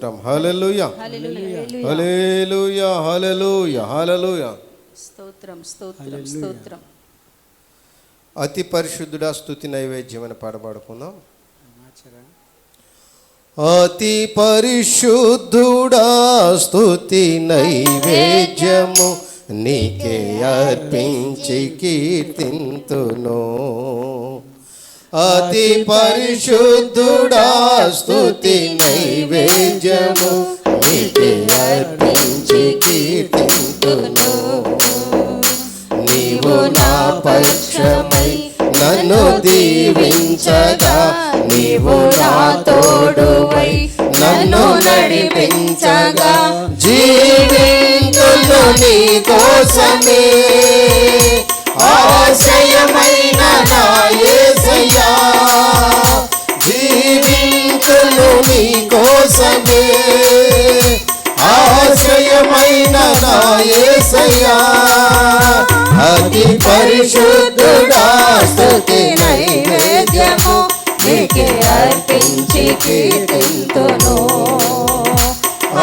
స్తోత్రం. హల్లెలూయా హల్లెలూయా హల్లెలూయా హల్లెలూయా. స్తోత్రం స్తోత్రం స్తోత్రం. అతి పరిశుద్ధుడా స్తుతి నైవేద్యం అని పాడబడుకుందాం. అతి పరిశుద్ధుడా స్తుతి నైవేద్యము నీకే అర్పించి కీర్తింతును. అతి పరిశుద్ధుడా స్తుతి నైవేద్యము నీకే అర్పించి కీర్తింతును. నీవు నా పక్షమై నన్ను దీవించగా, నీవు నా తోడువై నన్ను నడిపించగా, జీవింతును నీ కోసమే ఆశ్రయమైన నా యేసయ్యా. జీవింతును నీ కోసమే ఆశ్రయమైన నా యేసయ్యా. అతి పరిశుద్ధుడా స్తుతి నైవేద్యము నీకే అర్పించి కీర్తింతును.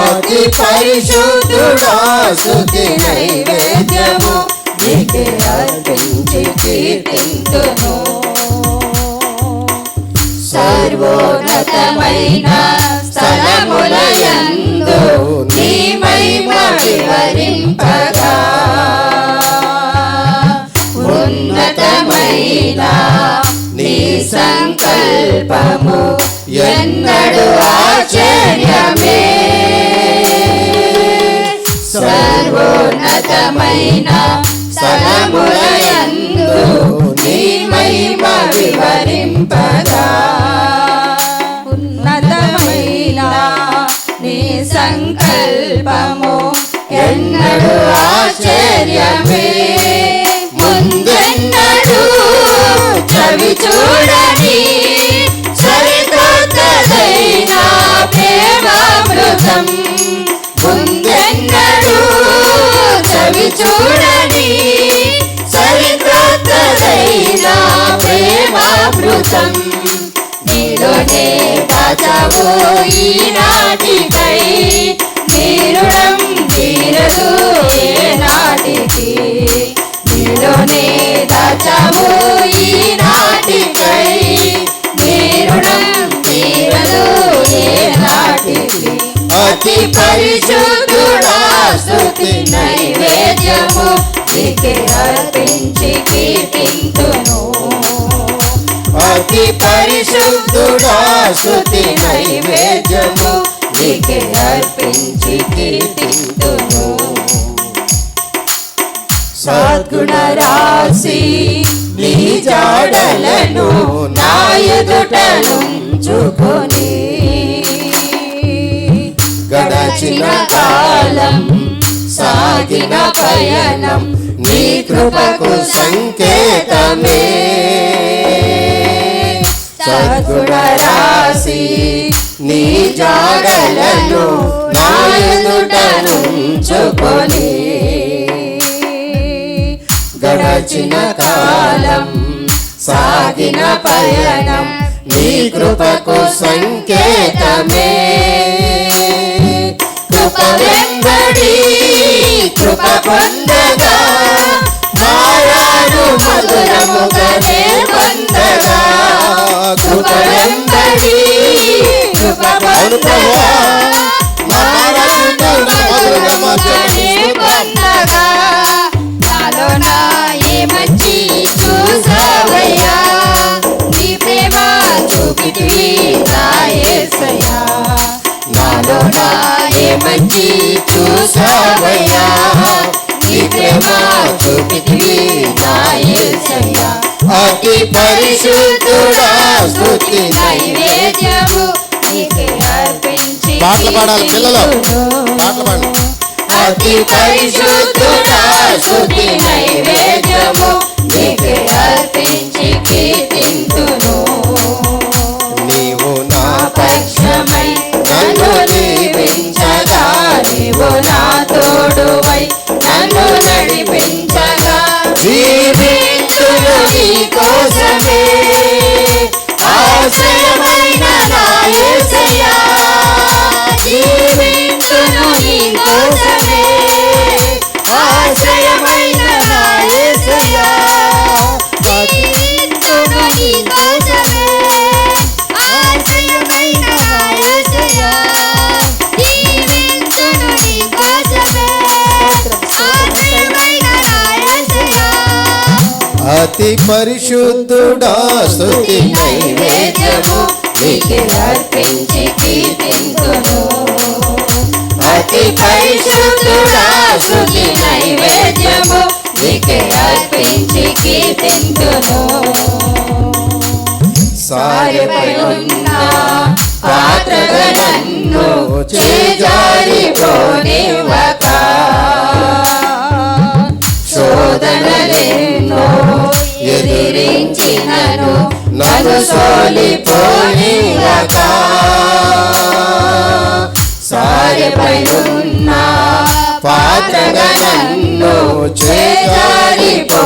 అతి పరిశుద్ధుడా స్తుతి నైవేద్యము నీకే అర్పించి కీర్తింతును. సర్వోన్నతమైన స్థలములయందు నీ మహిమ వివరింపగా, ఉన్నతమైన నీ సంకల్పము ఎన్నడు ఆశ్చర్యమే. సర్వోన్నతమైన స్థలములయందు నీ మహిమ వివరింపగా, ఉన్నతమైన నీ సంకల్పము ఎన్నడు ఆశ్చర్యమే. ముందెన్నడు చవి చూడని సరికొత్తదైన ప్రేమామృతం, ముందెన్నడు చవి చూడని సరికొత్తదైన ప్రేమామృతం, నీలోనే దాచావు ఈనాటికై, నీ రుణం తీరదు ఏనాటికి. నీలోనే దాచావు ఈనాటికై, నీ రుణం తీరదు ఏనాటికి. అతి పరిశుద్ధుడా స్తుతి నైవేద్యము నీకే అర్పించి కీర్తింతును. అతి పరిశుద్ధుడా స్తుతి నైవేద్యము నీకే అర్పించి కీర్తింతును. సద్గుణ రాశి నీ జాడలను నా ఎదుటనుంచుకొని, గడచిన కాలం సాగిన పయనం నీ కృపకు సంకేతమే. సద్గుణ రాశి నీ జాడలను నా ఎదుటనుంచుకొని, గడచిన కాలం సాగిన పయనం నీ కృపకు సంకేతమే. కృప వెంబడి కృప పొందగా, మారాను మధురముగనే పొందగా. కృప వెంబడి కృప పొందగా, మారాను మధురముగనే పొందగా. నాలో నా ఏ మంచి చూసావయ్యా, నీ ప్రేమ చూపితివి నా యేసయ్యా. నాలో నా ఏ మంచి చూసావయ్యా, నీ ప్రేమ చూపితివి నా యేసయ్యా. అతి పరిశుద్ధుడా స్తుతి నైవేద్యము నీకే అర్పించి. పాటలు పాడాలి పిల్లలు, పాటలు పాడండి. అతి పరిశుద్ధుడా స్తుతి నైవేద్యము నీకే అర్పించి కీర్తింతును. నీవు నా పక్షమై నన్ను దీవించగా, నీవు నా తోడువై నన్ను నడిపించగా, జీవింతును నీ కోసమే ఆశ్రయమైన నా యేసయ్యా. అతి పరిశుద్ధుడా స్తుతి నైవేద్యము నీకే అర్పించి కీర్తింతును. అతి పరిశుద్ధుడా స్తుతి నైవేద్యము నీకే అర్పించి కీర్తింతును. సారెపై ఉన్న పాత్రగా నన్ను చేజారిపోనివ్వక, శోధనలెన్నో ఎదిరించినను నన్ను సోలిపోనివ్వక, సారెపై ఉన్న పాత్రగా నన్ను చేజారిపోనివ్వక,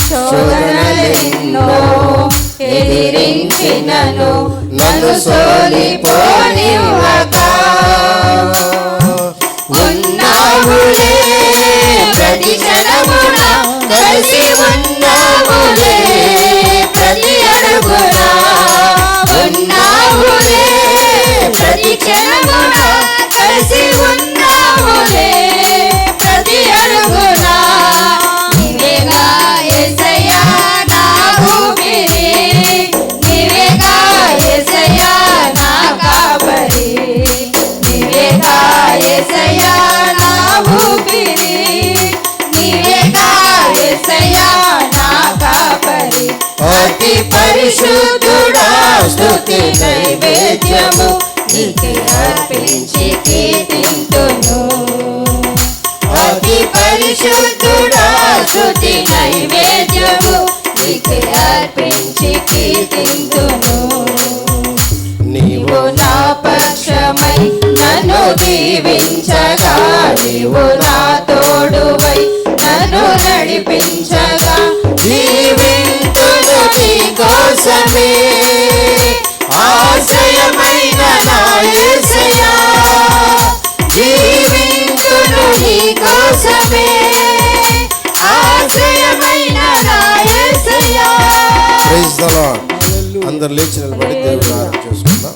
శోధనలెన్నో ఎదిరించినను నన్ను సోలిపోనివ్వక, ఉన్నావులే ప్రతి క్షణమున, కలిసి ఉన్నావులే ప్రతి అడుగున, ఉన్నావులే ప్రతి క్షణమున, కలిసి ఉన్నావులే ప్రతి అడుగున, నీవేగా యేసయ్యా నా ఊపిరి, నీవేగా యేసయ్యా నా కాపరి, నీవేగా యేసయ్యా నా ఊపిరి, నీవేగా యేసయ్యా నా కాపరి. అతి పరిశుద్ధుడా స్తుతి నైవేద్యము నీకే అర్పించి కీర్తింతును. అతి పరిశుద్ధుడా స్తుతి నైవేద్యము నీకే అర్పించి కీర్తింతును. నీవు నా పక్షమై నన్ను దీవించగా, నీవు నా తోడువై నన్ను నడిపించగా, జీవింతును నీ కోసమే, ఆశ్రయమైన నా యేసయ్యా, జీవింతును నీ కోసమే, ఆశ్రయమైన నా యేసయ్యా. Praise the lord. అందరు లేచి నిలబడి దేవుని ఆరాధన చేసుకుందాం.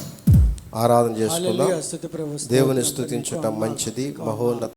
ఆరాధన చేసుకుందాం. హల్లెలూయా. స్తుతి ప్రభు. దేవుని స్తుతించటం మంచిది, మహోన్నత.